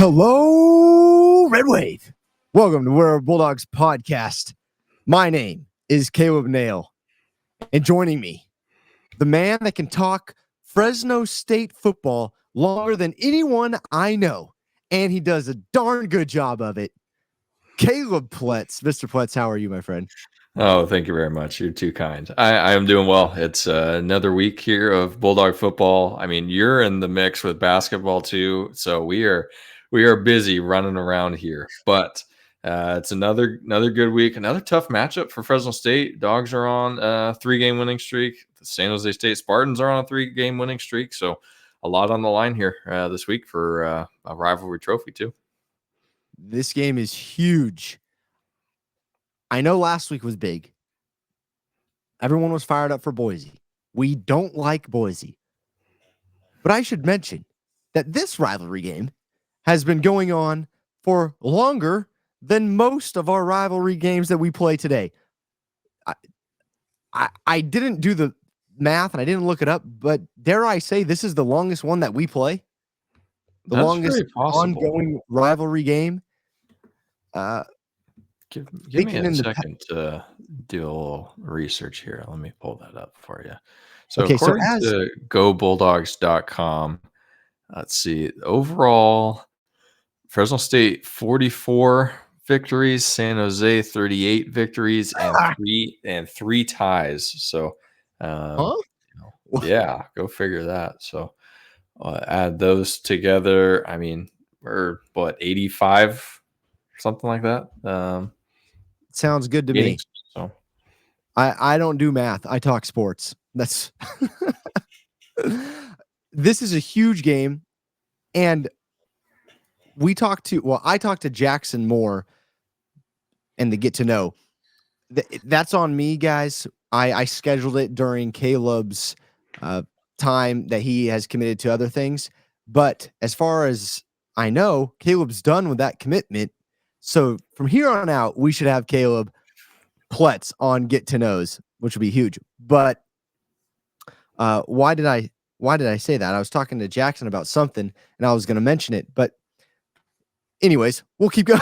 Hello, Red Wave. Welcome to Where Are Bulldogs podcast. My name is Caleb Nail, and joining me, the man that can talk Fresno State football longer than anyone I know, and he does a darn good job of it, Caleb Pletz. Mr. Pletz, how are you, my friend? Oh, thank you very much. You're too kind. I am doing well. It's another week here of Bulldog football. I mean, you're in the mix with basketball too, so we are busy running around here. But it's another good week. Another tough matchup for Fresno State. Dogs are on a 3-game winning streak. The San Jose State Spartans are on a 3-game winning streak. So a lot on the line here this week for a rivalry trophy too. This game is huge. I know last week was big. Everyone was fired up for Boise. We don't like Boise. But I should mention that this rivalry game has been going on for longer than most of our rivalry games that we play today. I didn't do the math and I didn't look it up, but dare I say this is the longest one that we play? That's longest very possible. ongoing rivalry game. Give me a second to do a little research here. Let me pull that up for you. So Okay, according to GoBulldogs.com, let's see. Overall, Fresno State 44 victories, San Jose 38 victories, and three ties. So, yeah, go figure that. So add those together. I mean, we're 85, something like that. Sounds good to me. So I don't do math. I talk sports. That's this is a huge game. And I talked to Jackson Moore and the get to know. That's on me, guys. I scheduled it during Caleb's time that he has committed to other things. But as far as I know, Caleb's done with that commitment. So from here on out, we should have Caleb Pletz on Get to Knows, which would be huge. But why did I say that? I was talking to Jackson about something, and I was going to mention it. But anyways, we'll keep going.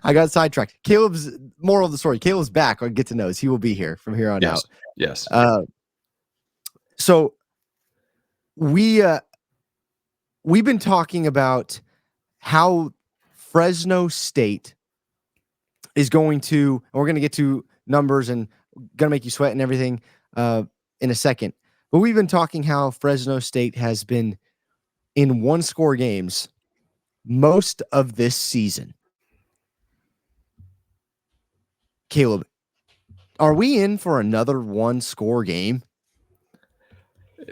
I got sidetracked. Caleb's moral of the story. Caleb's back on Get to Knows. He will be here from here on out. Yes. So we've been talking about how Fresno State is going to, and we're going to get to numbers and going to make you sweat and everything in a second. But we've been talking how Fresno State has been in one-score games most of this season. Caleb, are we in for another one-score game?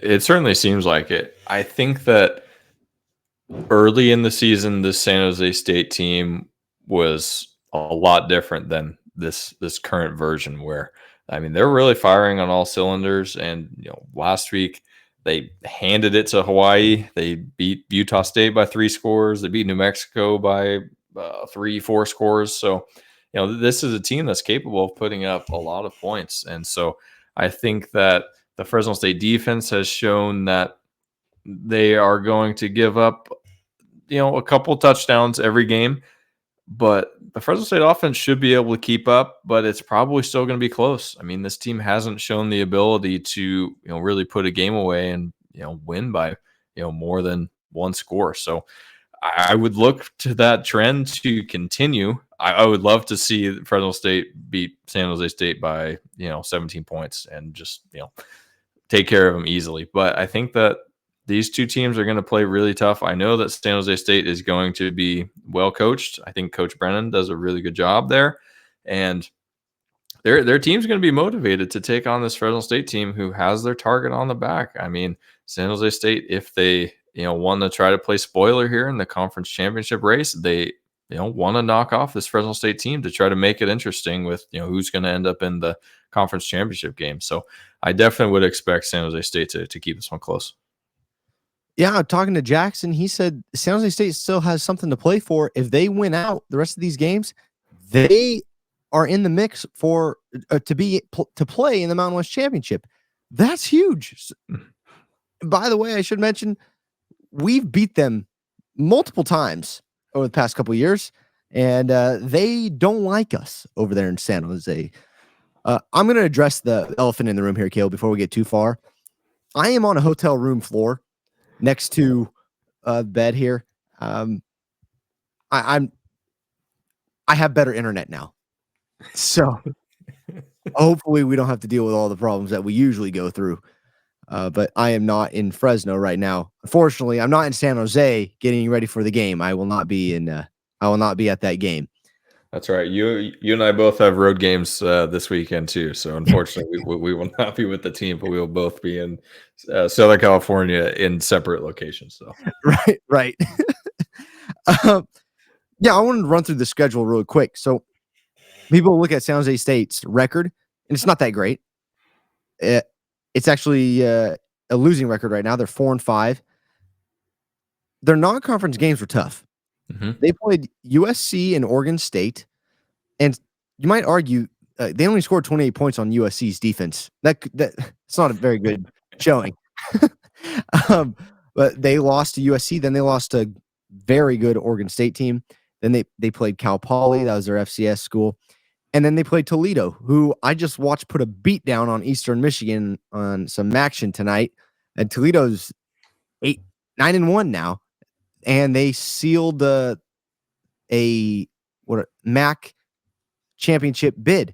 It certainly seems like it. I think that early in the season, this San Jose State team was a lot different than this current version where, I mean, they're really firing on all cylinders. And, last week they handed it to Hawaii. They beat Utah State by 3 scores. They beat New Mexico by 3-4 scores. So, this is a team that's capable of putting up a lot of points. And so I think that the Fresno State defense has shown that they are going to give up, a couple touchdowns every game, but the Fresno State offense should be able to keep up, but it's probably still going to be close. I mean, this team hasn't shown the ability to, really put a game away and, win by, more than 1 score. So I would look to that trend to continue. I would love to see Fresno State beat San Jose State by, 17 points and just, take care of them easily. But I think that these two teams are going to play really tough. I know that San Jose State is going to be well coached. I think Coach Brennan does a really good job there. And their team's going to be motivated to take on this Fresno State team who has their target on the back. I mean, San Jose State, if they, want to try to play spoiler here in the conference championship race, they, want to knock off this Fresno State team to try to make it interesting with, who's going to end up in the conference championship game. So I definitely would expect San Jose State to keep this one close. Yeah, talking to Jackson, he said San Jose State still has something to play for. If they win out the rest of these games, they are in the mix for to play in the Mountain West Championship. That's huge. By the way, I should mention we've beat them multiple times over the past couple of years, and they don't like us over there in San Jose. I'm going to address the elephant in the room here, Caleb, before we get too far. I am on a hotel room floor next to bed here. I have better internet now, so hopefully we don't have to deal with all the problems that we usually go through. But I am not in Fresno right now. Unfortunately, I'm not in San Jose getting ready for the game. I will not be in. I will not be at that game. That's right. You and I both have road games this weekend too. So unfortunately, we will not be with the team, but we will both be in Southern California in separate locations. So Right. Yeah, I wanted to run through the schedule really quick. So people look at San Jose State's record, and it's not that great. It's actually a losing record right now. They're 4-5. Their non-conference games were tough. They played USC and Oregon State, and you might argue they only scored 28 points on USC's defense. That's not a very good showing. But they lost to USC. Then they lost to a very good Oregon State team. Then they played Cal Poly. That was their FCS school. And then they played Toledo, who I just watched put a beat down on Eastern Michigan on some action tonight. And Toledo's 9-1 now. And they sealed a MAC championship bid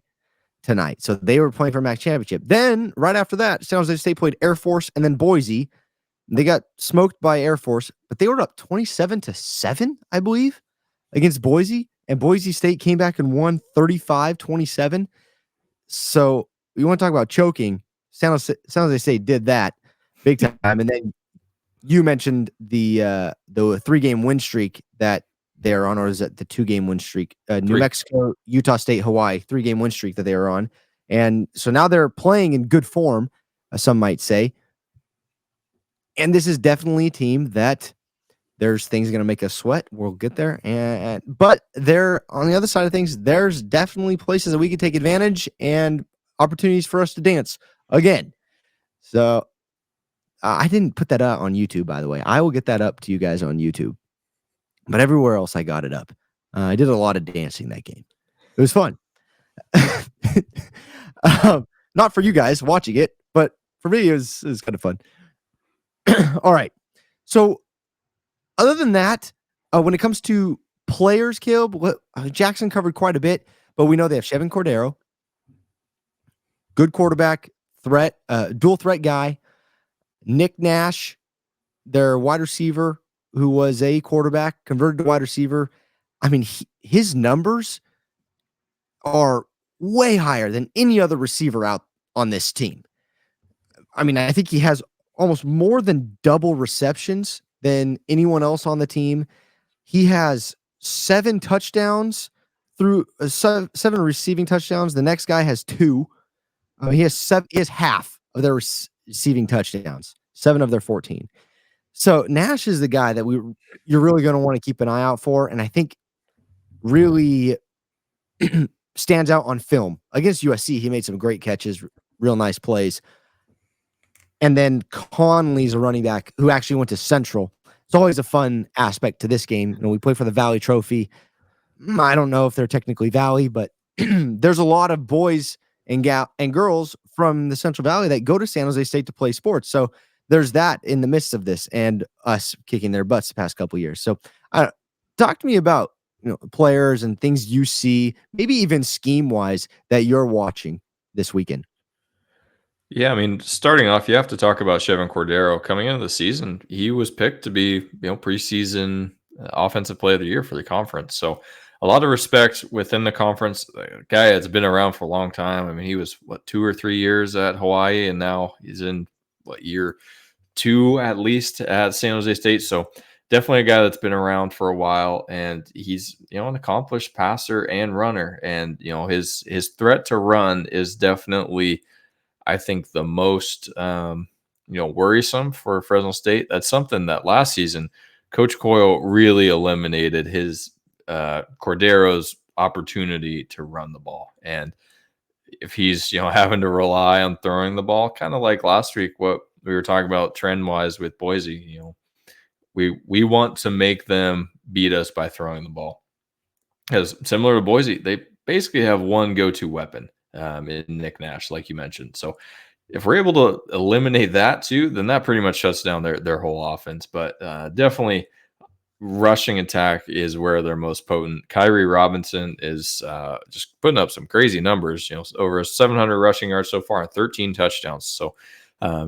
tonight. So they were playing for MAC championship. Then right after that, San Jose State played Air Force and then Boise. They got smoked by Air Force, but they were up 27-7, I believe, against Boise. And Boise State came back and won 35-27. So you want to talk about choking? San Jose State did that big time. And then you mentioned the 3-game win streak that they're on, or is it the 2-game win streak? New Mexico, Utah State, Hawaii, 3-game win streak that they were on. And so now they're playing in good form, some might say. And this is definitely a team that there's things going to make us sweat. We'll get there. But there, on the other side of things, there's definitely places that we can take advantage and opportunities for us to dance again. So I didn't put that out on YouTube, by the way. I will get that up to you guys on YouTube. But everywhere else, I got it up. I did a lot of dancing that game. It was fun. Not for you guys watching it, but for me, it was kind of fun. All right. So other than that, when it comes to players, Caleb, Jackson covered quite a bit, but we know they have Chevin Cordero, good quarterback, dual threat guy. Nick Nash, their wide receiver, who was a quarterback, converted to wide receiver. I mean, his numbers are way higher than any other receiver out on this team. I mean, I think he has almost more than double receptions than anyone else on the team. He has 7 touchdowns through 7 receiving touchdowns. The next guy has 2. He has half of their receiving touchdowns, 7 of their 14. So Nash is the guy that you're really going to want to keep an eye out for, and I think really stands out on film. Against USC, he made some great catches, real nice plays. And then Conley's a running back who actually went to Central. It's always a fun aspect to this game. We play for the Valley Trophy. I don't know if they're technically Valley, but there's a lot of boys and girls from the Central Valley that go to San Jose State to play sports. So there's that in the midst of this, and us kicking their butts the past couple of years. So talk to me about players and things you see, maybe even scheme-wise, that you're watching this weekend. Yeah, I mean, starting off, you have to talk about Chevin Cordero. Coming into the season, he was picked to be, preseason offensive player of the year for the conference. So a lot of respect within the conference. A guy that's been around for a long time. I mean, he was 2 or 3 years at Hawaii, and now he's in year 2 at least at San Jose State. So definitely a guy that's been around for a while, and he's an accomplished passer and runner. And his threat to run is definitely, I think, the most worrisome for Fresno State. That's something that last season Coach Coyle really eliminated his Cordero's opportunity to run the ball. And if he's having to rely on throwing the ball, kind of like last week, what we were talking about trend wise with Boise, we want to make them beat us by throwing the ball. Because similar to Boise, they basically have one go-to weapon in Nick Nash, like you mentioned. So if we're able to eliminate that too, then that pretty much shuts down their whole offense. But definitely rushing attack is where they're most potent. Kyrie Robinson is just putting up some crazy numbers, over 700 rushing yards so far, 13 touchdowns. So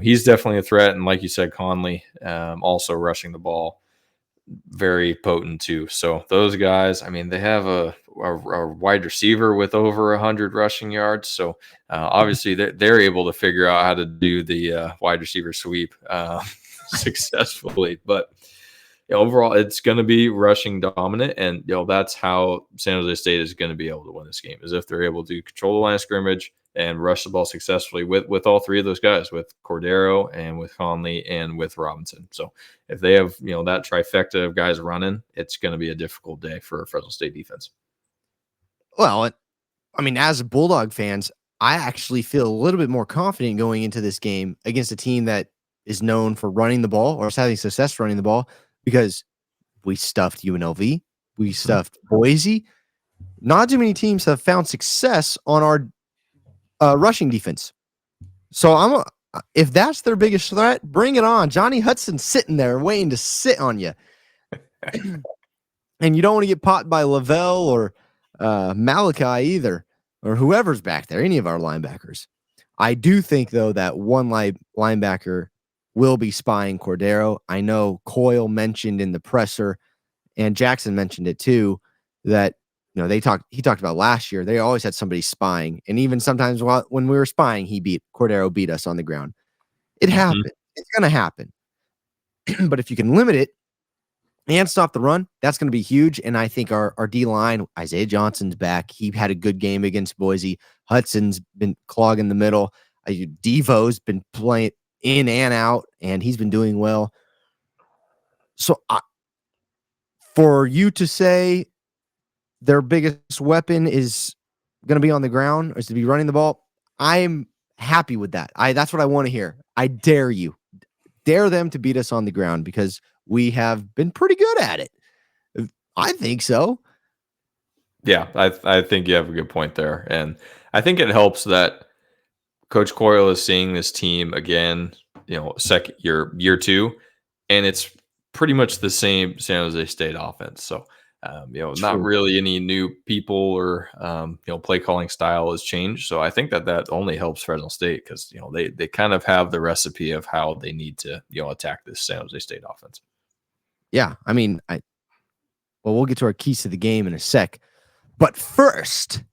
he's definitely a threat. And like you said, Conley also rushing the ball, very potent too. So those guys, I mean, they have a wide receiver with over 100 rushing yards. So obviously they're able to figure out how to do the wide receiver sweep successfully. But overall, it's going to be rushing dominant, and that's how San Jose State is going to be able to win this game, is if they're able to control the line of scrimmage and rush the ball successfully with all three of those guys, with Cordero and with Conley and with Robinson. So if they have that trifecta of guys running, it's going to be a difficult day for Fresno State defense. Well, I mean, as Bulldog fans, I actually feel a little bit more confident going into this game against a team that is known for running the ball or is having success running the ball, because we stuffed UNLV, we stuffed Boise. Not too many teams have found success on our rushing defense. So if that's their biggest threat, bring it on. Johnny Hudson's sitting there waiting to sit on you. And you don't want to get popped by Lavelle or Malachi either, or whoever's back there, any of our linebackers. I do think, though, that one linebacker will be spying Cordero. I know Coyle mentioned in the presser, and Jackson mentioned it too, that he talked about last year. They always had somebody spying, and even sometimes when we were spying, Cordero beat us on the ground. It happened. It's going to happen. But if you can limit it and stop the run, that's going to be huge. And I think our D-line, Isaiah Johnson's back. He had a good game against Boise. Hudson's been clogging the middle. Devo's been playing in and out, and he's been doing well. So for you to say their biggest weapon is going to be on the ground, or is to be running the ball, I'm happy with that. That's what I want to hear. I dare you. Dare them to beat us on the ground, because we have been pretty good at it. I think so. Yeah, I think you have a good point there. And I think it helps that Coach Coyle is seeing this team again, second year two, and it's pretty much the same San Jose State offense. So, not really any new people or play calling style has changed. So I think that only helps Fresno State, because they kind of have the recipe of how they need to attack this San Jose State offense. Yeah, I mean, we'll get to our keys to the game in a sec, but first,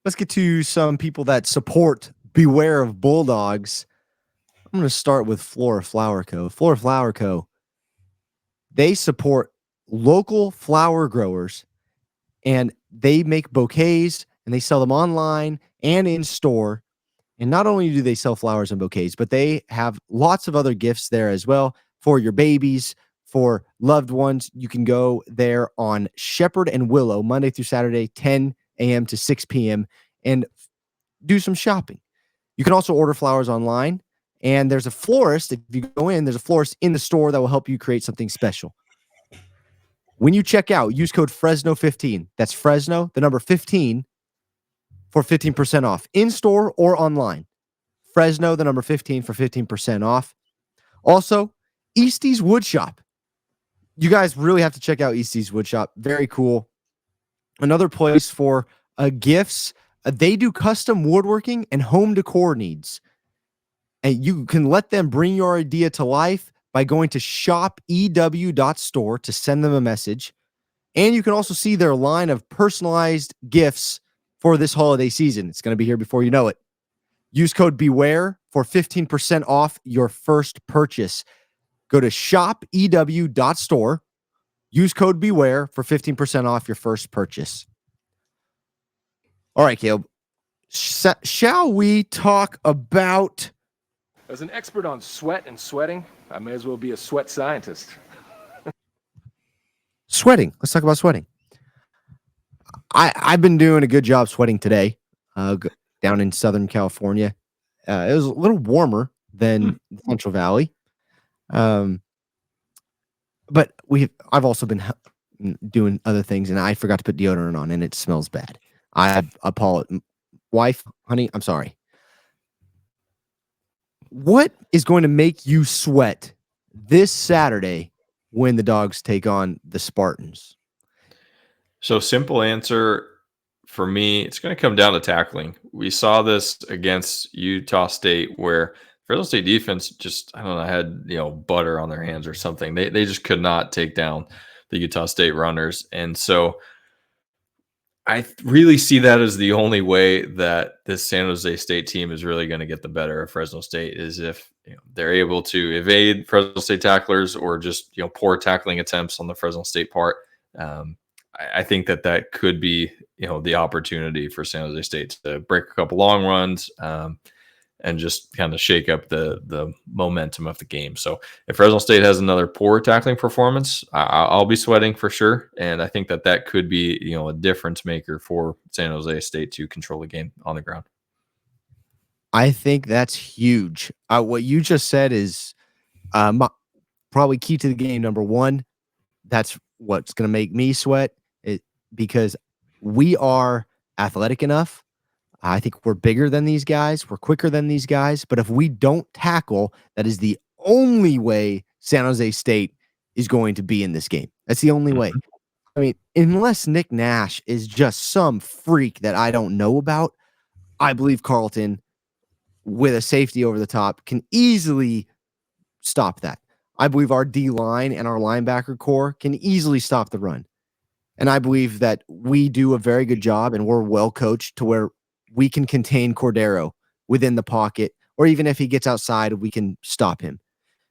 let's get to some people that support Beware of Bulldogs. I'm going to start with Flora Flower Co. Flora Flower Co. They support local flower growers, and they make bouquets, and they sell them online and in store. And not only do they sell flowers and bouquets, but they have lots of other gifts there as well for your babies, for loved ones. You can go there on Shepherd and Willow, Monday through Saturday, 10 a.m. to 6 p.m., and do some shopping. You can also order flowers online, and there's a florist. If you go in, there's a florist in the store that will help you create something special. When you check out, use code Fresno15. That's Fresno, the number 15, for 15% off, in-store or online. Fresno, the number 15, for 15% off. Also, Eastie's Woodshop. You guys really have to check out Eastie's Woodshop. Very cool. Another place for gifts. They do custom woodworking and home decor needs. And you can let them bring your idea to life by going to shopew.store to send them a message. And you can also see their line of personalized gifts for this holiday season. It's going to be here before you know it. Use code BEWARE for 15% off your first purchase. Go to shopew.store. Use code BEWARE for 15% off your first purchase. All right, Caleb. Shall we talk about... As an expert on sweat and sweating, I may as well be a sweat scientist. Sweating. Let's talk about sweating. I've been doing a good job sweating today down in Southern California. It was a little warmer than Central Valley. But I've also been doing other things, and I forgot to put deodorant on, and it smells bad. I apologize, wife, honey. I'm sorry. What is going to make you sweat this Saturday when the Dogs take on the Spartans? So simple answer for me, it's going to come down to tackling. We saw this against Utah State where Fresno State defense just, I don't know, had, butter on their hands or something. They just could not take down the Utah State runners. And so I really see that as the only way that this San Jose State team is really going to get the better of Fresno State is if they're able to evade Fresno State tacklers or just poor tackling attempts on the Fresno State part. I think that could be the opportunity for San Jose State to break a couple long runs and just kind of shake up the momentum of the game. So if Fresno State has another poor tackling performance, I'll be sweating for sure. And I think that could be a difference maker for San Jose State to control the game on the ground. I think that's huge. What you just said is probably key to the game. Number one, that's what's going to make me sweat because we are athletic enough. I think we're bigger than these guys. We're quicker than these guys. But if we don't tackle, that is the only way San Jose State is going to be in this game. That's the only way. I mean, unless Nick Nash is just some freak that I don't know about, I believe Carleton, with a safety over the top, can easily stop that. I believe our D-line and our linebacker core can easily stop the run. And I believe that we do a very good job and we're well coached to where we can contain Cordero within the pocket, or even if he gets outside, we can stop him.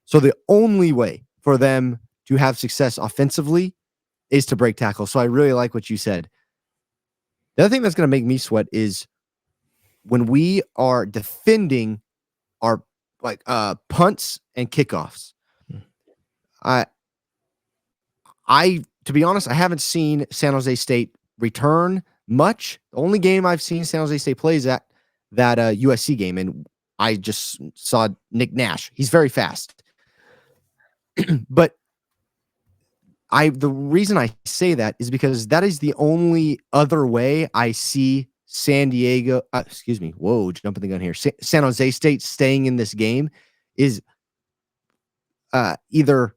So the only way for them to have success offensively is to break tackle. So I really like what you said. The other thing that's going to make me sweat is when we are defending our punts and kickoffs. To be honest, I haven't seen San Jose State return much. The only game I've seen San Jose State play is that USC game, and I just saw Nick Nash. He's very fast. But the reason I say that is because that is the only other way I see San Jose State staying in this game is either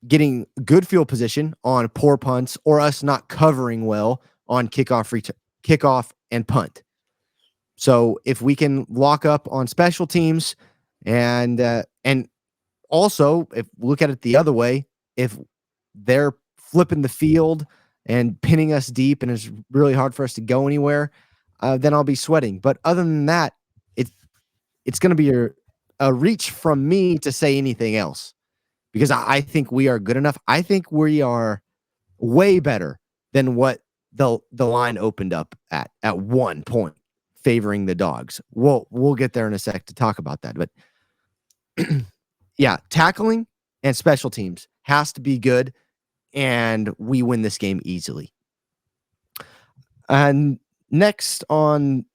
getting good field position on poor punts or us not covering well on kickoff and punt. So if we can lock up on special teams and also if look at it the other way, if they're flipping the field and pinning us deep and it's really hard for us to go anywhere, then I'll be sweating. But other than that, it's going to be a reach from me to say anything else because I think we are good enough. I think we are way better than what the line opened up at 1 point favoring the Dogs. We'll get there in a sec to talk about that. But yeah, tackling and special teams has to be good, and we win this game easily. And next on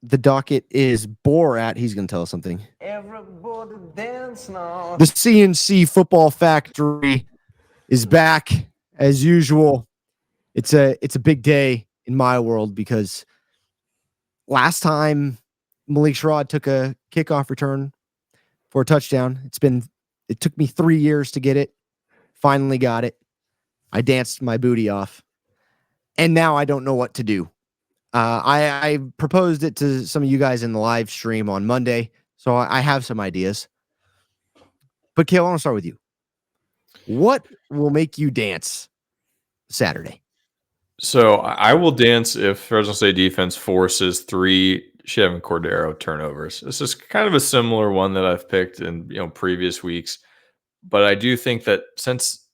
the docket is Borat. He's going to tell us something. Everybody dance now. The CNC Football Factory is back as usual. It's a big day in my world because last time Malik Sherrod took a kickoff return for a touchdown. It took me 3 years to get it. Finally got it. I danced my booty off. And now I don't know what to do. I proposed it to some of you guys in the live stream on Monday, so I have some ideas. But Kale, I want to start with you. What will make you dance Saturday? So I will dance if Fresno State defense forces 3 Chevin Cordero turnovers. This is kind of a similar one that I've picked in previous weeks, but I do think that since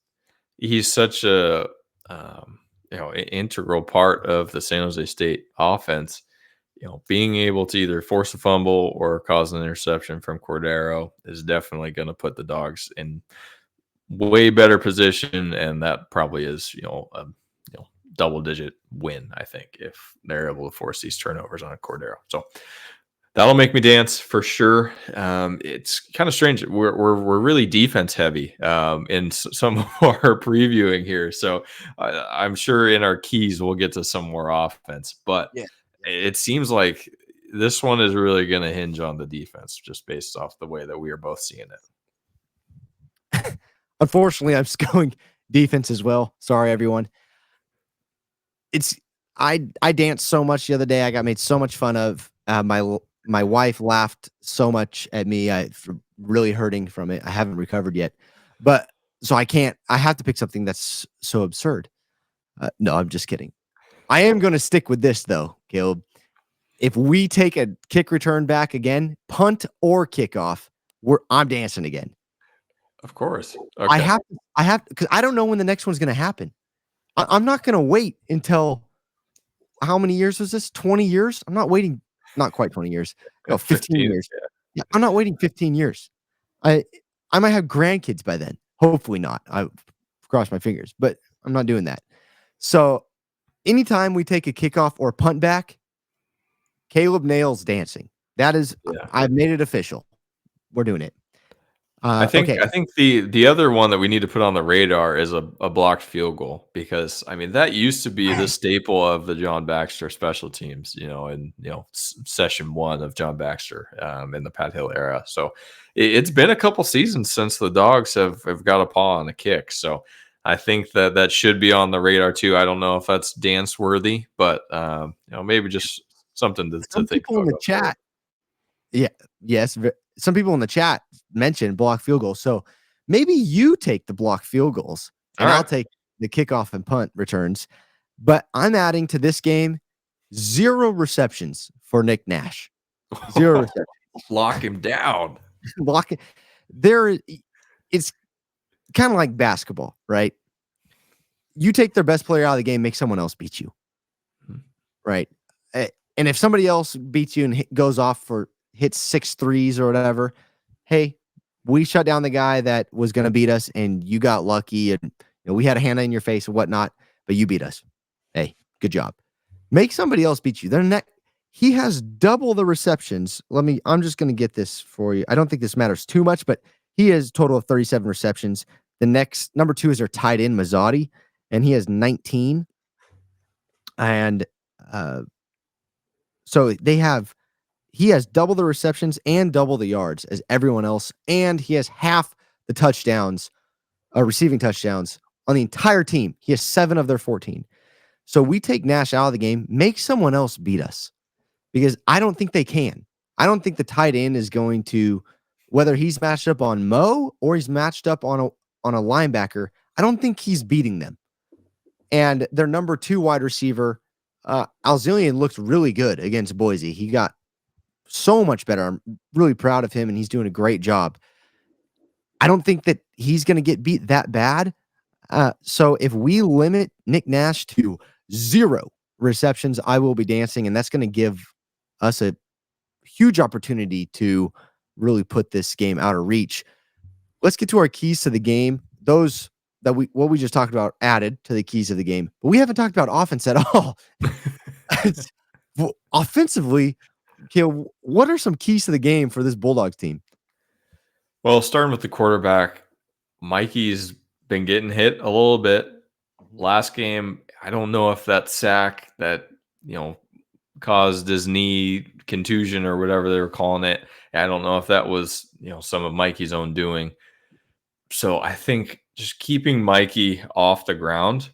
he's such a integral part of the San Jose State offense, being able to either force a fumble or cause an interception from Cordero is definitely going to put the Dogs in way better position, and that probably is a double-digit win, I think, if they're able to force these turnovers on a Cordero. So That'll make me dance for sure. It's kind of strange. We're really defense heavy in some of our previewing here, so I'm sure in our keys we'll get to some more offense. But Yeah. it seems like this one is really going to hinge on the defense, just based off the way that we are both seeing it. Unfortunately, I'm just going defense as well. Sorry, everyone. I danced so much the other day. I got made so much fun of. My wife laughed so much at me. I'm really hurting from it. I haven't recovered yet, but so I have to pick something that's so absurd. No, I'm just kidding. I am going to stick with this though, Caleb. If we take a kick return back again, punt or kickoff, I'm dancing again. Of course. Okay. I have because I don't know when the next one's going to happen. I'm not going to wait until how many years was this? 20 years? I'm not waiting. Not quite 20 years. No, 15 years. Yeah, I'm not waiting 15 years. I might have grandkids by then. Hopefully not. I cross my fingers, but I'm not doing that. So anytime we take a kickoff or punt back, Caleb nails dancing. That is, I've made it official. We're doing it. I think the other one that we need to put on the radar is a blocked field goal, because I mean that used to be the staple of the John Baxter special teams, in session 1 of John Baxter in the Pat Hill era. So it's been a couple seasons since the Dogs have got a paw on a kick. So I think that should be on the radar too. I don't know if that's dance worthy, but maybe just something to think people about in the chat. Yes. Some people in the chat mentioned block field goals. So maybe you take the block field goals and I'll take the kickoff and punt returns. But I'm adding to this game 0 receptions for Nick Nash. 0 receptions. Lock him down. Lock it. It's kind of like basketball, right? You take their best player out of the game, make someone else beat you. Right. And if somebody else beats you and goes off for hits 6 threes or whatever, hey, we shut down the guy that was going to beat us and you got lucky and we had a hand in your face and whatnot, but you beat us. Hey, good job. Make somebody else beat you. He has double the receptions. I'm just going to get this for you. I don't think this matters too much, but he has a total of 37 receptions. The next number 2 is their tight end Mazzotti, and he has 19. And so he has double the receptions and double the yards as everyone else, and he has half the touchdowns, receiving touchdowns on the entire team. He has 7 of their 14. So we take Nash out of the game, make someone else beat us, because I don't think they can. I don't think the tight end is going to, whether he's matched up on Mo or he's matched up on a linebacker, I don't think he's beating them. And their number 2 wide receiver, Alzillian, looked really good against Boise. He got so much better. I'm really proud of him, and he's doing a great job. I don't think that he's going to get beat that bad. So if we limit Nick Nash to 0 receptions, I will be dancing, and that's going to give us a huge opportunity to really put this game out of reach. Let's get to our keys to the game. Those that what we just talked about added to the keys of the game, but we haven't talked about offense at all. Offensively, okay, what are some keys to the game for this Bulldogs team? Well, starting with the quarterback, Mikey's been getting hit a little bit. Last game, I don't know if that sack that, caused his knee contusion or whatever they were calling it. I don't know if that was, some of Mikey's own doing. So I think just keeping Mikey off the ground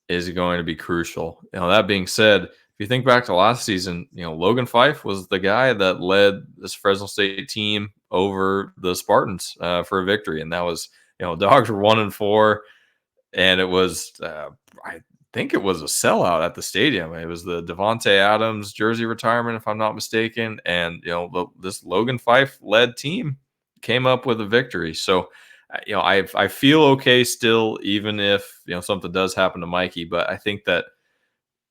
is going to be crucial. That being said, if you think back to last season, Logan Fife was the guy that led this Fresno State team over the Spartans for a victory. And that was, Dogs were 1-4, and it was, I think it was a sellout at the stadium. It was the Devontae Adams jersey retirement, if I'm not mistaken. And, this Logan Fife led team came up with a victory. So, I feel okay still, even if, something does happen to Mikey, but I think that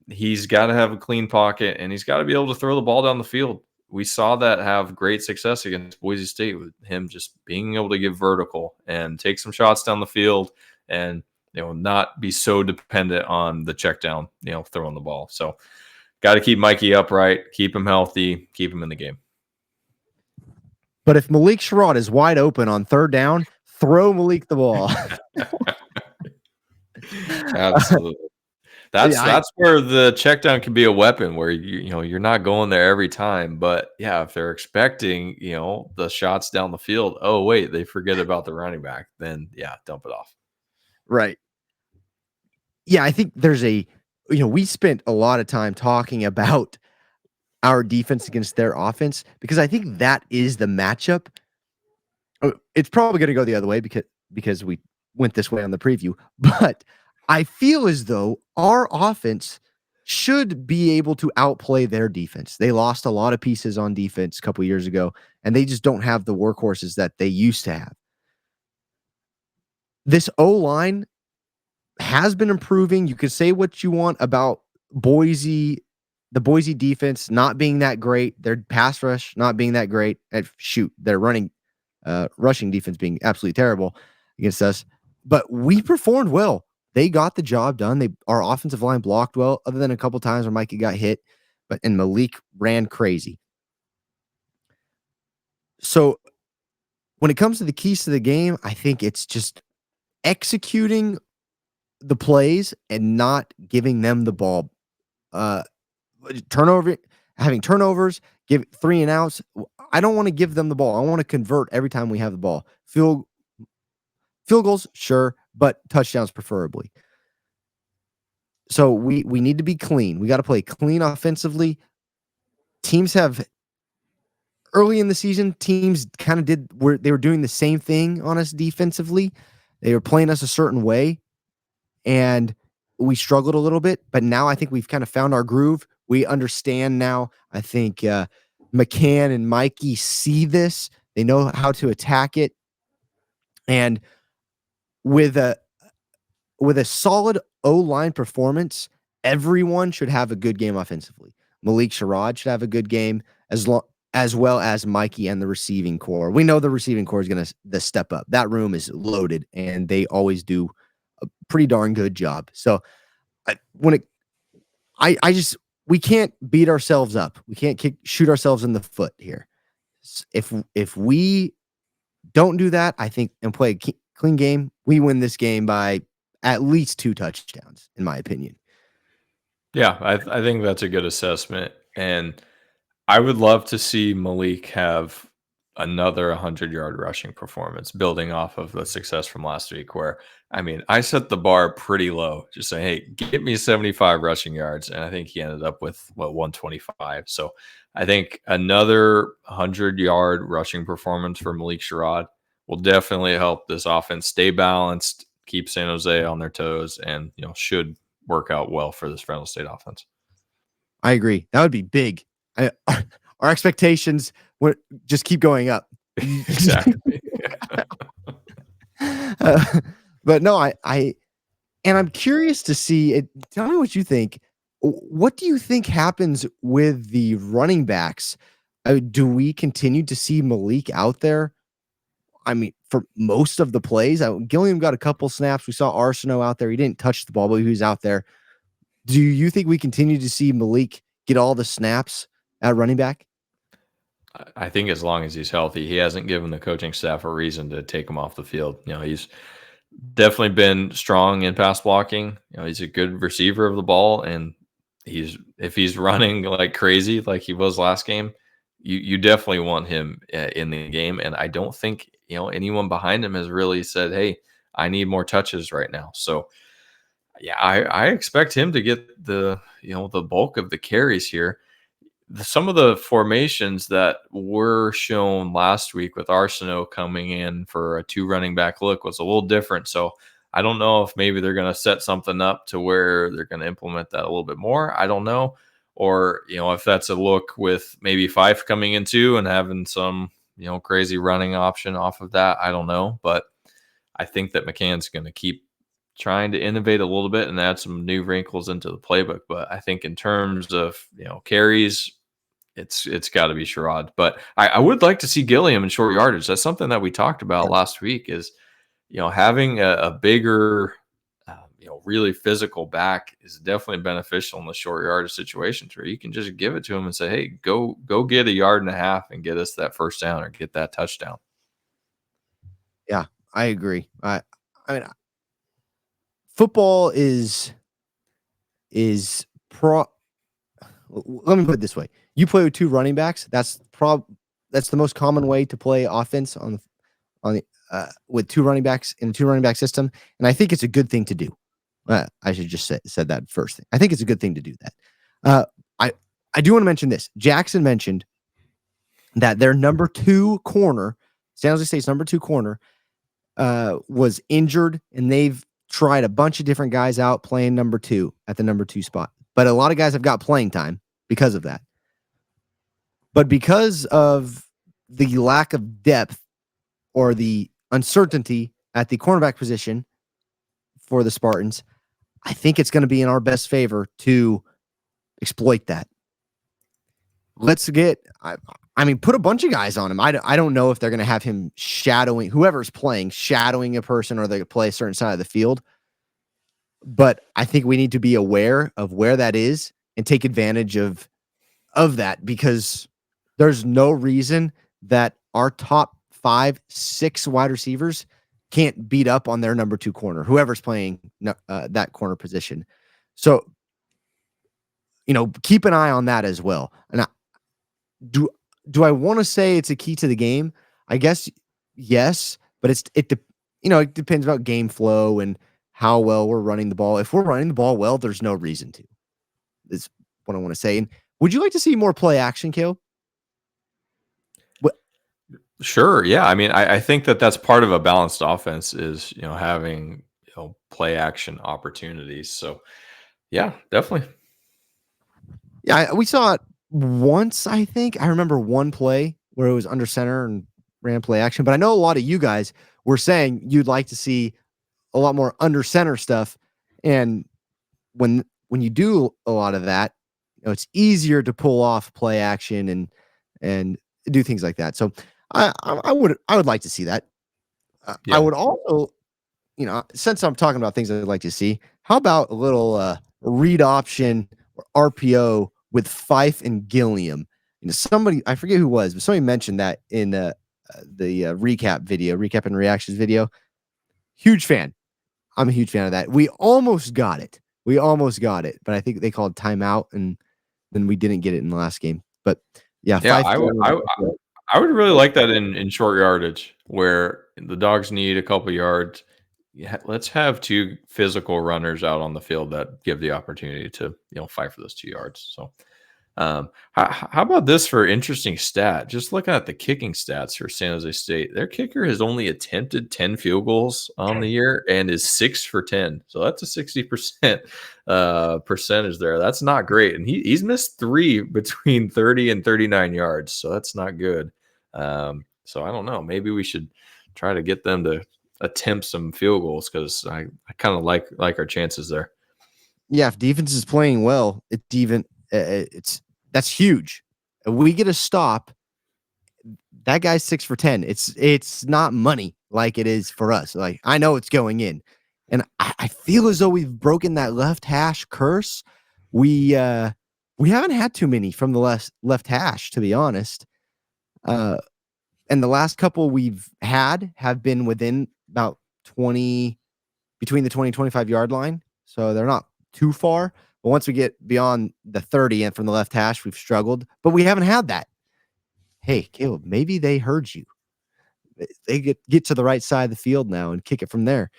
he's got to have a clean pocket and he's got to be able to throw the ball down the field. We saw that have great success against Boise State with him just being able to get vertical and take some shots down the field and, not be so dependent on the check down, throwing the ball. So got to keep Mikey upright, keep him healthy, keep him in the game. But if Malik Sherrod is wide open on third down, throw Malik the ball. Absolutely. That's I where the check down can be a weapon, where you're not going there every time. But yeah, if they're expecting, the shots down the field, oh wait, they forget about the running back, then yeah, dump it off. Right. Yeah, I think there's we spent a lot of time talking about our defense against their offense because I think that is the matchup. It's probably going to go the other way because we went this way on the preview, but I feel as though our offense should be able to outplay their defense. They lost a lot of pieces on defense a couple years ago, and they just don't have the workhorses that they used to have. This O-line has been improving. You could say what you want about Boise, the Boise defense not being that great, their pass rush not being that great, and their rushing defense being absolutely terrible against us. But we performed well. They got the job done. Our offensive line blocked well, other than a couple times where Mikey got hit, and Malik ran crazy. So when it comes to the keys to the game, I think it's just executing the plays and not giving them the ball. Having turnovers, give 3 and outs. I don't want to give them the ball. I want to convert every time we have the ball. Field goals, sure, but touchdowns preferably. So we need to be clean. We got to play clean offensively. Early in the season, teams kind of they were doing the same thing on us defensively. They were playing us a certain way, and we struggled a little bit. But now I think we've kind of found our groove. We understand now. I think McCann and Mikey see this. They know how to attack it. And with a solid O-line performance, everyone should have a good game offensively. Malik Sherrod should have a good game as well as Mikey and the receiving core. We know the receiving core is going to step up. That room is loaded, and they always do a pretty darn good job. So we can't beat ourselves up. We can't shoot ourselves in the foot here. If we don't do that, I think, and play a clean game, we win this game by at least 2 touchdowns, in my opinion. Yeah, I think that's a good assessment. And I would love to see Malik have another 100-yard rushing performance, building off of the success from last week, where, I set the bar pretty low, just saying, hey, get me 75 rushing yards. And I think he ended up with 125. So I think another 100-yard rushing performance for Malik Sherrod will definitely help this offense stay balanced, keep San Jose on their toes, and should work out well for this Fresno State offense. I agree. That would be big. Our expectations would just keep going up. Exactly. But no, I'm curious to see it. Tell me what you think. What do you think happens with the running backs? Do we continue to see Malik out there? For most of the plays, Gilliam got a couple snaps. We saw Arsenault out there. He didn't touch the ball, but he was out there. Do you think we continue to see Malik get all the snaps at running back? I think as long as he's healthy, he hasn't given the coaching staff a reason to take him off the field. He's definitely been strong in pass blocking. He's a good receiver of the ball, and if he's running like crazy like he was last game, you definitely want him in the game. And I don't think anyone behind him has really said, hey, I need more touches right now. So yeah, I expect him to get the bulk of the carries here. Some of the formations that were shown last week with Arsenault coming in for a 2 running back look was a little different. So I don't know if maybe they're going to set something up to where they're going to implement that a little bit more. I don't know. Or, if that's a look with maybe Fife coming in too and having some, crazy running option off of that. I don't know. But I think that McCann's going to keep trying to innovate a little bit and add some new wrinkles into the playbook. But I think in terms of, carries, it's got to be Sherrod. But I would like to see Gilliam in short yardage. That's something that we talked about last week is, having a bigger, really physical back is definitely beneficial in the short yardage situations where you can just give it to him and say, hey, go get a yard and a half and get us that first down or get that touchdown. Yeah, I agree. I mean, football is pro. Let me put it this way: you play with two running backs. That's the most common way to play offense on the with two running backs in a two running back system, and I think it's a good thing to do. I should just said that first thing. I think it's a good thing to do that. I do want to mention this. Jackson mentioned that their number 2 corner, San Jose State's number 2 corner, was injured, and they've tried a bunch of different guys out playing number 2 at the number 2 spot. But a lot of guys have got playing time because of that. But because of the lack of depth or the uncertainty at the cornerback position for the Spartans, I think it's going to be in our best favor to exploit that. Let's get, I mean, put a bunch of guys on him. I don't know if they're going to have him shadowing, whoever's playing, shadowing a person, or they play a certain side of the field. But I think we need to be aware of where that is and take advantage of that, because there's no reason that our top 5, 6 wide receivers can't beat up on their number 2 corner, whoever's playing that corner position. So, keep an eye on that as well. And do I want to say it's a key to the game? I guess yes, but it depends about game flow and how well we're running the ball. If we're running the ball well, there's no reason to. Is what I want to say. And would you like to see more play action, Caleb? Sure. Yeah. I mean, I think that's part of a balanced offense is, having, play action opportunities. So yeah, definitely. Yeah. We saw it once, I think. I remember one play where it was under center and ran play action, but I know a lot of you guys were saying you'd like to see a lot more under center stuff. And when you do a lot of that, it's easier to pull off play action and do things like that. So I would like to see that. Yeah. I would also, since I'm talking about things I'd like to see, how about a little read option or RPO with Fife and Gilliam? Somebody, I forget who it was, but somebody mentioned that in the recap and reactions video. Huge fan. I'm a huge fan of that. We almost got it, but I think they called timeout, and then we didn't get it in the last game. But yeah, Yeah, I would really like that in short yardage where the Dogs need a couple yards. Yeah, let's have 2 physical runners out on the field that give the opportunity to fight for those 2 yards. So how about this for interesting stat? Just looking at the kicking stats for San Jose State, their kicker has only attempted 10 field goals on the year and is 6 for 10. So that's a 60% percentage there. That's not great. And he's missed 3 between 30 and 39 yards. So that's not good. So I don't know. Maybe we should try to get them to attempt some field goals, because I kind of like our chances there. Yeah, if defense is playing well, that's huge. If we get a stop, that guy's 6 for 10. It's not money like it is for us. Like, I know it's going in, and I feel as though we've broken that left hash curse. We haven't had too many from the left hash, to be honest. And the last couple we've had have been within about 20, between the 20 and 25 yard line. So they're not too far. But once we get beyond the 30 and from the left hash, we've struggled. But we haven't had that. Hey, Caleb, maybe they heard you. They get to the right side of the field now and kick it from there.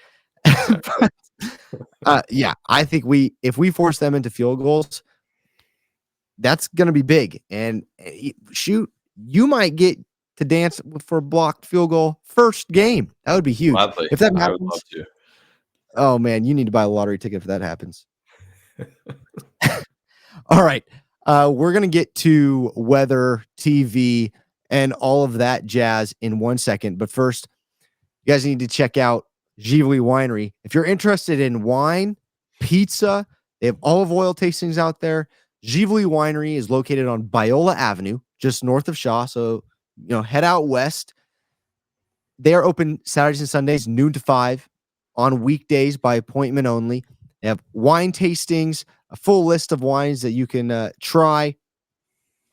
Yeah, I think if we force them into field goals, that's going to be big. And shoot, you might get to dance for a blocked field goal first game. That would be huge. Gladly. If that happens, I would love to. Oh man, you need to buy a lottery ticket if that happens. All right. We're going to get to weather, TV, and all of that jazz in 1 second. But first, you guys need to check out Givli Winery. If you're interested in wine, pizza, they have olive oil tastings out there. Givli Winery is located on Biola Avenue, just north of Shaw. So, head out west. They are open Saturdays and Sundays, noon to 5, on weekdays by appointment only. They have wine tastings, a full list of wines that you can try.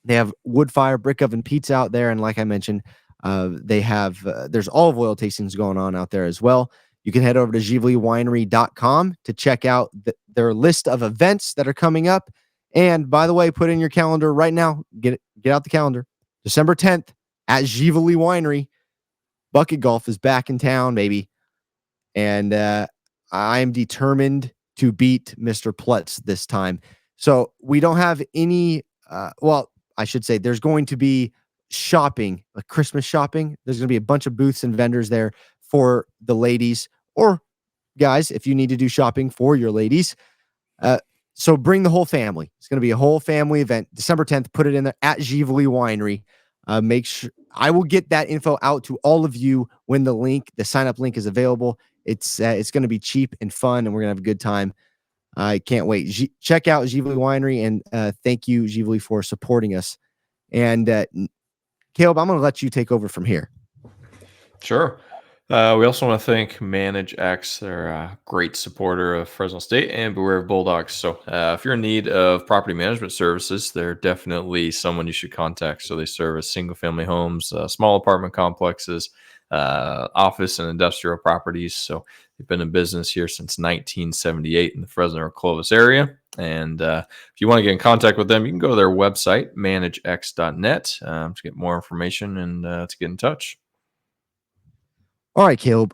They have wood fire, brick oven pizza out there. And like I mentioned, they have, there's olive oil tastings going on out there as well. You can head over to GivelyWinery.com to check out their list of events that are coming up. And by the way, put in your calendar right now. Get out the calendar. December 10th at Gively Winery. Bucket golf is back in town, baby. And I'm determined to beat Mr. Plutz this time. So we don't have any, well, I should say there's going to be shopping, like Christmas shopping. There's going to be a bunch of booths and vendors there for the ladies or guys if you need to do shopping for your ladies. So bring the whole family. It's going to be a whole family event. December 10th, put it in there at Gively Winery. Make sure I will get that info out to all of you when the sign up link is available. It's going to be cheap and fun, and we're going to have a good time. I can't wait. Check out Gively Winery, and thank you, Gively, for supporting us. And Caleb, I'm going to let you take over from here. Sure. We also want to thank ManageX. They're a great supporter of Fresno State and Beware of Bulldogs. So if you're in need of property management services, they're definitely someone you should contact. So they service single-family homes, small apartment complexes, office and industrial properties. So they've been in business here since 1978 in the Fresno or Clovis area. And if you want to get in contact with them, you can go to their website, managex.net, to get more information and to get in touch. All right, Caleb.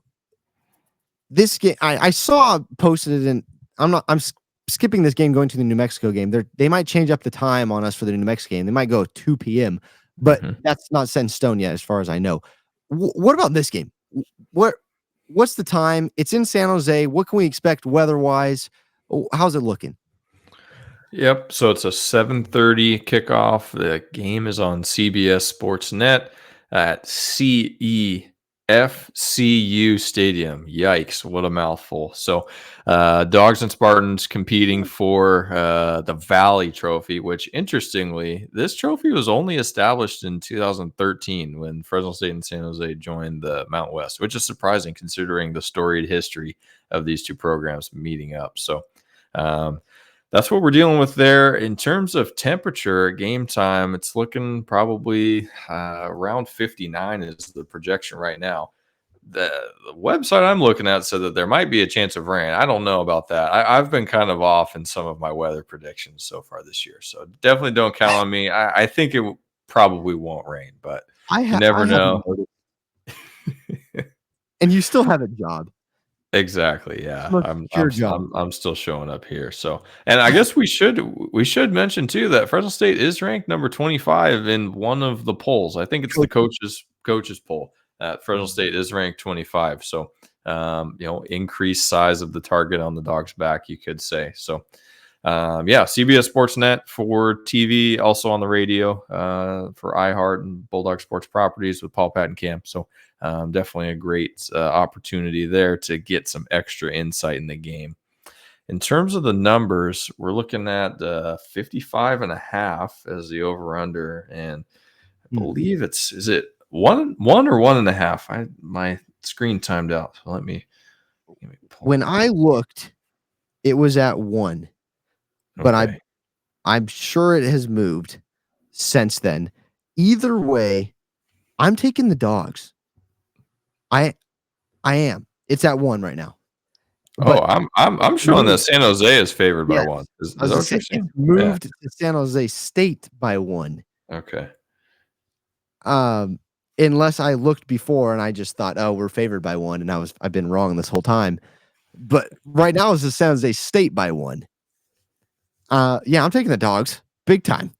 This game, I saw posted it, and I'm skipping this game, going to the New Mexico game. They might change up the time on us for the New Mexico game. They might go 2 p.m., but that's not set in stone yet, as far as I know. What about this game? What's the time? It's in San Jose. What can we expect weather-wise? How's it looking? Yep. So it's a 7:30 kickoff. The game is on CBS Sportsnet at FCU Stadium. Yikes, what a mouthful. So Dogs and Spartans competing for the Valley Trophy, which interestingly, this trophy was only established in 2013 when Fresno State and San Jose joined the Mountain West, which is surprising considering the storied history of these two programs meeting up. So that's what we're dealing with there. In terms of temperature, game time, it's looking probably around 59 is the projection right now. The website I'm looking at said that there might be a chance of rain. I don't know about that. I've been kind of off in some of my weather predictions so far this year. So definitely don't count on me. I think it probably won't rain, but you never know. And you still have a job. Exactly. Yeah. I'm still showing up here. So, and I guess we should mention too that Fresno State is ranked number 25 in one of the polls. I think it's the coaches poll. Fresno State is ranked 25. So, increased size of the target on the Dogs' back, you could say. So, CBS Sportsnet for TV, also on the radio for iHeart and Bulldog Sports Properties with Paul Pattenkamp. So definitely a great opportunity there to get some extra insight in the game. In terms of the numbers, we're looking at 55.5 as the over-under, and I believe is it one or 1.5? My screen timed out, so let me pull when I looked, it was at 1. But Okay. I'm sure it has moved since then. Either way, I'm taking the Dogs. I am. It's at 1 right now. But I'm showing that San Jose is favored by 1. Is that what you're saying? It's moved to San Jose State by 1. Okay. Unless I looked before and I just thought, oh, we're favored by 1, and I've been wrong this whole time. But right now it's the San Jose State by 1. I'm taking the Dogs big time.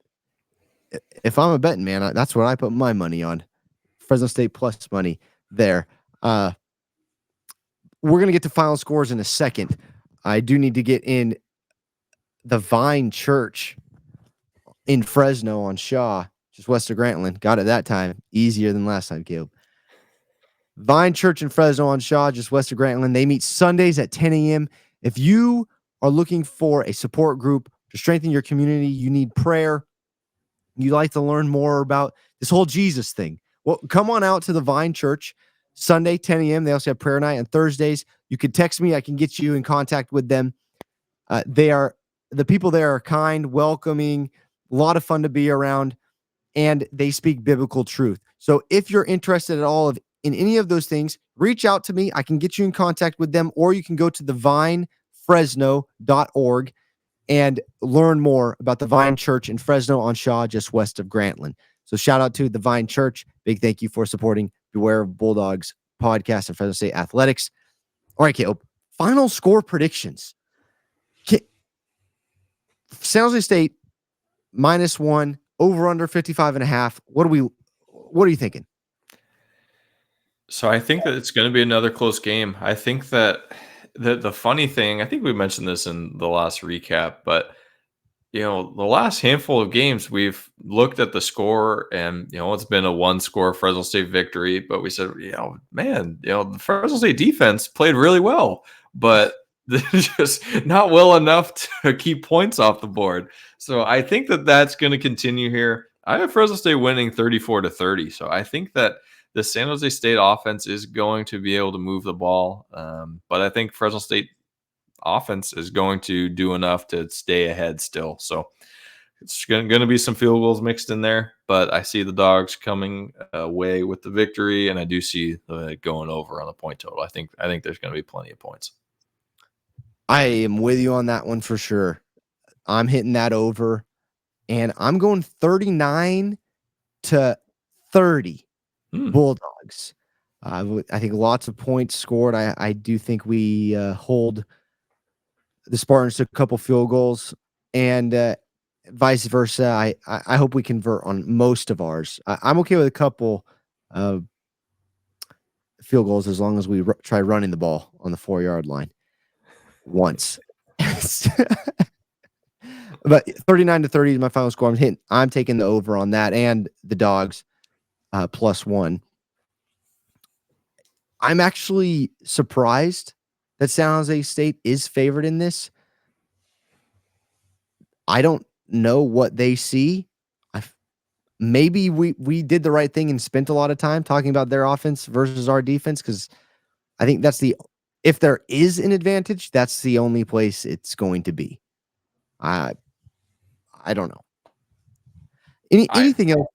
If I'm a betting man, that's what I put my money on. Fresno State plus money there. We're going to get to final scores in a second. I do need to get in the Vine Church in Fresno on Shaw, just west of Grantland. Got it that time. Easier than last time, Caleb. Vine Church in Fresno on Shaw, just west of Grantland. They meet Sundays at 10 a.m. If you are looking for a support group to strengthen your community, you need prayer, you'd like to learn more about this whole Jesus thing, well, come on out to the Vine Church Sunday, 10 a.m. They also have prayer night on Thursdays. You can text me. I can get you in contact with them. The people there are kind, welcoming, a lot of fun to be around, and they speak biblical truth. So if you're interested at all in any of those things, reach out to me. I can get you in contact with them, or you can go to thevinefresno.org and learn more about the Vine Church in Fresno on Shaw, just west of Grantland. So shout out to the Vine Church. Big thank you for supporting Beware of Bulldogs podcast and Fresno State Athletics. All right, Caleb, final score predictions. San Jose State -1, over under 55.5. What are you thinking? So I think that it's going to be another close game. I think that the funny thing, I think we mentioned this in the last recap, but the last handful of games we've looked at the score and it's been a 1-score Fresno State victory, but we said, the Fresno State defense played really well, but just not well enough to keep points off the board. So I think that that's going to continue here. I have Fresno State winning 34-30. So I think that the San Jose State offense is going to be able to move the ball. But I think Fresno State offense is going to do enough to stay ahead still. So it's going to be some field goals mixed in there, but I see the Dogs coming away with the victory, and I do see going over on the point total. I think there's going to be plenty of points. I am with you on that one for sure. I'm hitting that over, and I'm going 39-30 Bulldogs. I think lots of points scored. I do think we hold the Spartans to a couple field goals, and vice versa. I hope we convert on most of ours. I'm okay with a couple field goals as long as we try running the ball on the 4-yard line once. But 39-30 is my final score. I'm taking the over on that and the Dogs +1. I'm actually surprised that San Jose State is favored in this. I don't know what they see. Maybe we did the right thing and spent a lot of time talking about their offense versus our defense, because I think if there is an advantage, that's the only place it's going to be. I don't know. Anything else,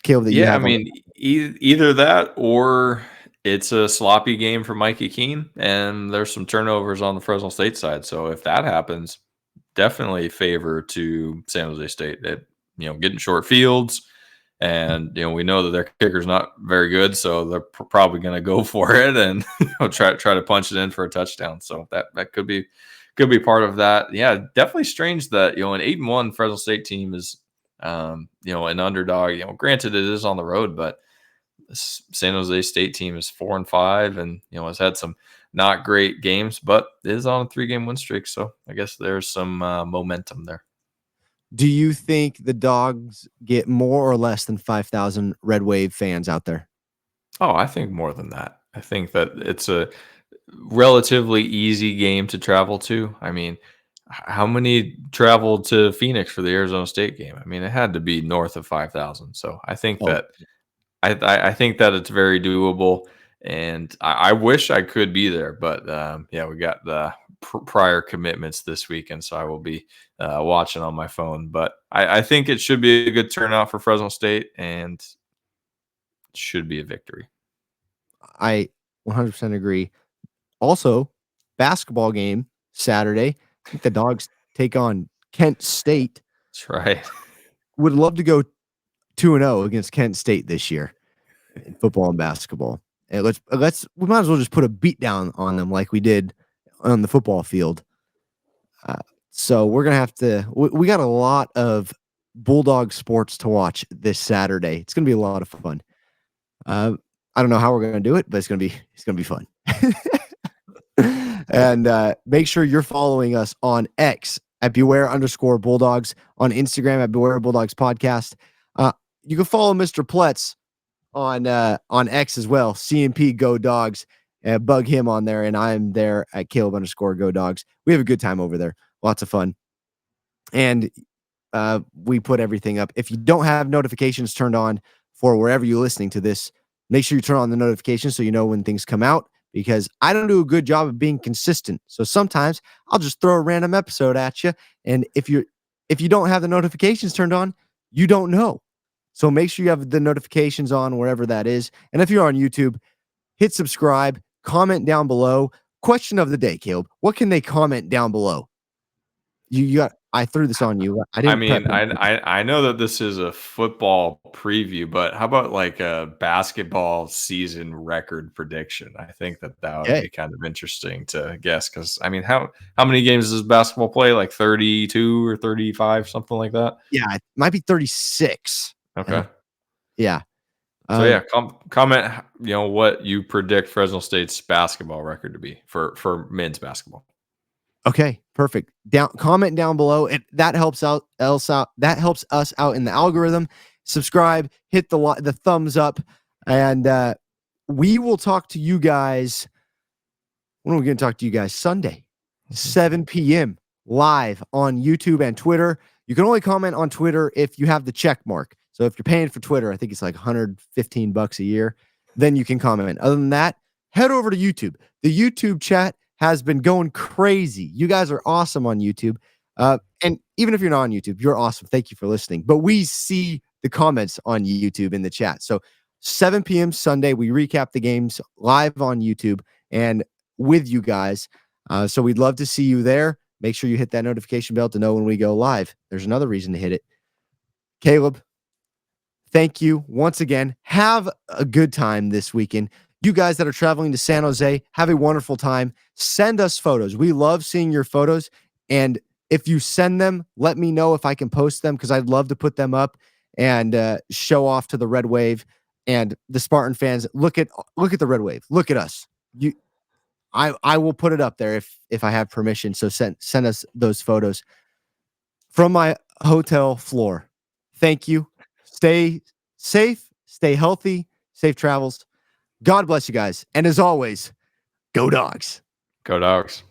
Caleb, that you have? I mean, either that or it's a sloppy game for Mikey Keene, and there's some turnovers on the Fresno State side. So if that happens, definitely favor to San Jose State. Getting short fields, and we know that their kicker's not very good, so they're probably going to go for it and try to punch it in for a touchdown. So that could be part of that. Yeah, definitely strange that an 8-1 Fresno State team is an underdog. Granted it is on the road, but this San Jose State team is 4-5 and has had some not great games, but is on a 3-game win streak. So I guess there's some momentum there. Do you think the Dogs get more or less than 5,000 Red Wave fans out there? Oh, I think more than that. I think that it's a relatively easy game to travel to. I mean, how many traveled to Phoenix for the Arizona State game? I mean, it had to be north of 5,000. So I think that I think that it's very doable, and I wish I could be there, but we got the prior commitments this weekend, so I will be watching on my phone. But I think it should be a good turnout for Fresno State, and it should be a victory. I 100% agree. Also, basketball game Saturday. I think the Dogs take on Kent State. That's right. Would love to go 2-0 against Kent State this year in football and basketball. And we might as well just put a beat down on them like we did on the football field. So we're gonna have to. We got a lot of Bulldog sports to watch this Saturday. It's gonna be a lot of fun. I don't know how we're gonna do it, but it's gonna be fun. And make sure you're following us on X at Beware_Bulldogs, on Instagram at Beware Bulldogs Podcast. You can follow Mr. Pletz on X as well, CMP Go Dogs. Bug him on there, and I'm there at Caleb_Go Dogs. We have a good time over there, lots of fun, and we put everything up. If you don't have notifications turned on for wherever you're listening to this, make sure you turn on the notifications so you know when things come out, because I don't do a good job of being consistent. So sometimes I'll just throw a random episode at you. And if you don't have the notifications turned on, you don't know. So make sure you have the notifications on wherever that is. And if you're on YouTube, hit subscribe, comment down below. Question of the day, Caleb. What can they comment down below? I threw this on you. I mean, I know that this is a football preview, but how about like a basketball season record prediction? I think that would be kind of interesting to guess, because I mean, how many games does basketball play? Like 32 or 35, something like that? Yeah, it might be 36. Okay. Yeah. So comment, what you predict Fresno State's basketball record to be for men's basketball. Okay, perfect. Comment down below. That helps That helps us out in the algorithm. Subscribe, hit the thumbs up, and we will talk to you guys. When are we going to talk to you guys? Sunday, 7 p.m. live on YouTube and Twitter. You can only comment on Twitter if you have the check mark. So if you're paying for Twitter, I think it's like $115 a year, then you can comment. Other than that, head over to YouTube. The YouTube chat has been going crazy. You guys are awesome on YouTube. And even if you're not on YouTube, you're awesome. Thank you for listening. But we see the comments on YouTube in the chat. So 7 p.m. Sunday, we recap the games live on YouTube and with you guys. So we'd love to see you there. Make sure you hit that notification bell to know when we go live. There's another reason to hit it. Caleb, thank you once again. Have a good time this weekend. You guys that are traveling to San Jose, have a wonderful time. Send us photos. We love seeing your photos. And if you send them, let me know if I can post them, because I'd love to put them up and show off to the Red Wave and the Spartan fans. Look at the Red Wave. Look at us. I will put it up there if I have permission. So send us those photos from my hotel floor. Thank you. Stay safe. Stay healthy. Safe travels. God bless you guys. And as always, go Dogs. Go Dogs.